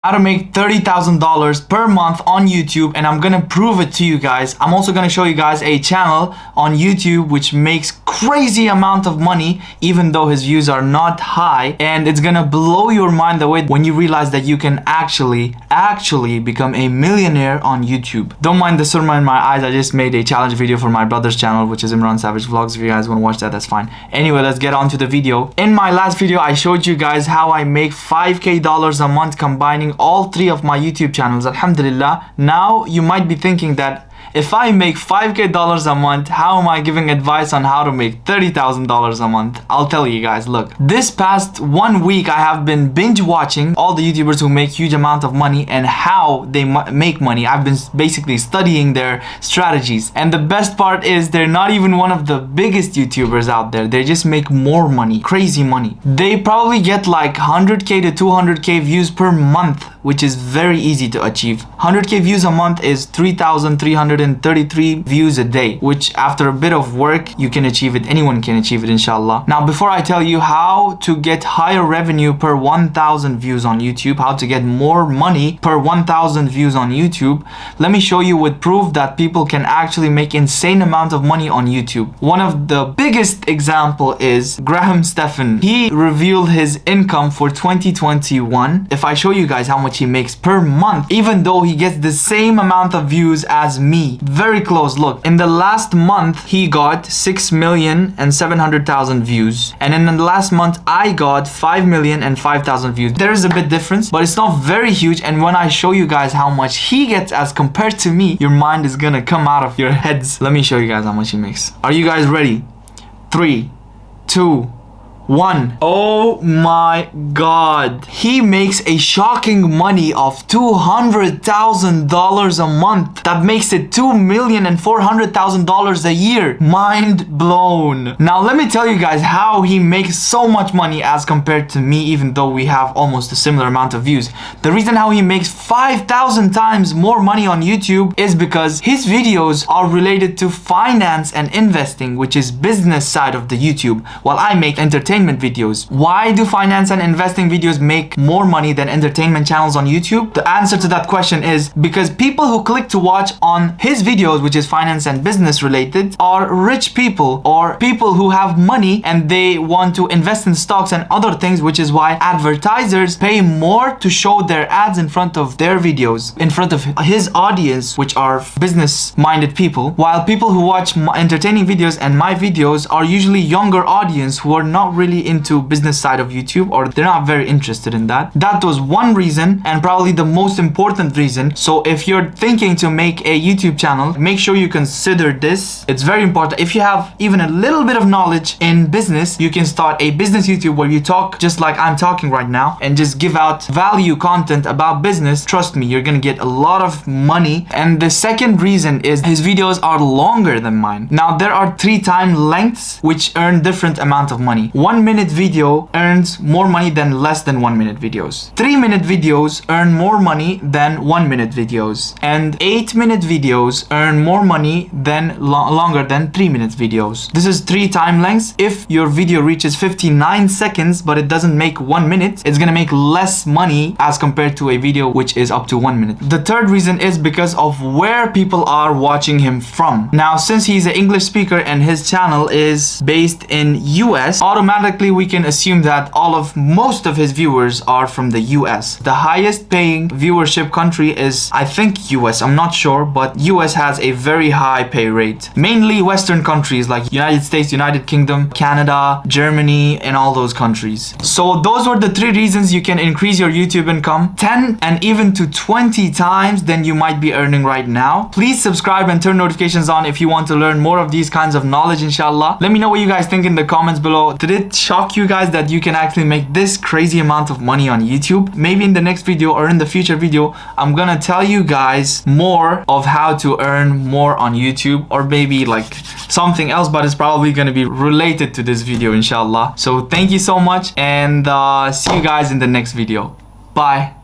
How to make $30,000 per month on YouTube, and I'm gonna prove it to you guys. I'm also gonna show you guys a channel on YouTube which makes crazy amount of money even though his views are not high, and it's gonna blow your mind away when you realize that you can actually become a millionaire on YouTube. Don't mind the surma in my eyes, I just made a challenge video for my brother's channel, which is Imran Savage Vlogs. If you guys want to watch that, that's fine. Anyway, let's get on to the video. In my last video, I showed you guys how I make $5K a month combining all three of my YouTube channels, alhamdulillah. Now you might be thinking that if I make $5K a month, how am I giving advice on how to make $30,000 a month? I'll tell you guys. Look, this past 1 week I have been binge watching all the YouTubers who make huge amount of money and how they make money. I've been basically studying their strategies, and the best part is they're not even one of the biggest YouTubers out there. They just make more money, crazy money. They probably get like 100K to 200K views per month, which is very easy to achieve. 100K views a month is 3,333 views a day, which after a bit of work, you can achieve it. Anyone can achieve it, inshallah. Now, before I tell you how to get higher revenue per 1,000 views on YouTube, how to get more money per 1,000 views on YouTube, let me show you with proof that people can actually make insane amount of money on YouTube. One of the biggest example is Graham Stephan. He revealed his income for 2021. If I show you guys how much he makes per month, even though he gets the same amount of views as me, very close. Look, in the last month he got 6,700,000 views, and in the last month I got 5,005,000 views. There is a bit difference, but it's not very huge. And when I show you guys how much he gets as compared to me, your mind is gonna come out of your heads. Let me show you guys how much he makes. Are you guys ready? 3, 2, 1. Oh my god, he makes a shocking money of $200,000 a month. That makes it $2,400,000 a year. Mind blown. Now let me tell you guys how he makes so much money as compared to me, even though we have almost a similar amount of views. The reason how he makes 5,000 times more money on YouTube is because his videos are related to finance and investing, which is business side of the YouTube, while I make entertainment videos. Why do finance and investing videos make more money than entertainment channels on YouTube? The answer to that question is because people who click to watch on his videos, which is finance and business related, are rich people or people who have money and they want to invest in stocks and other things, which is why advertisers pay more to show their ads in front of their videos, in front of his audience, which are business minded people, while people who watch entertaining videos and my videos are usually younger audience who are not really into business side of YouTube, or they're not very interested in that. That was one reason, and probably the most important reason. So if you're thinking to make a YouTube channel, make sure you consider this. It's very important. If you have even a little bit of knowledge in business, you can start a business YouTube where you talk just like I'm talking right now and just give out value content about business. Trust me, you're gonna get a lot of money. And the second reason is his videos are longer than mine. Now there are 3 time lengths which earn different amount of money. 1 minute video earns more money than less than 1 minute videos. 3-minute videos earn more money than 1 minute videos. And 8-minute videos earn more money than longer than 3-minute videos. This is 3 time lengths. If your video reaches 59 seconds but it doesn't make 1 minute, it's gonna make less money as compared to a video which is up to 1 minute. The third reason is because of where people are watching him from. Now, since he's an English speaker and his channel is based in US, automatically we can assume that most of his viewers are from the US. The highest paying viewership country is, I think, US. I'm not sure, but US has a very high pay rate. Mainly Western countries like United States, United Kingdom, Canada, Germany, and all those countries. So those were the 3 reasons you can increase your YouTube income 10 and even to 20 times than you might be earning right now. Please subscribe and turn notifications on if you want to learn more of these kinds of knowledge, inshallah. Let me know what you guys think in the comments below. Did it shock you guys that you can actually make this crazy amount of money on YouTube? Maybe in the next video or in the future video, I'm gonna tell you guys more of how to earn more on YouTube, or maybe like something else, but it's probably gonna be related to this video, inshallah. So thank you so much, and see you guys in the next video. Bye.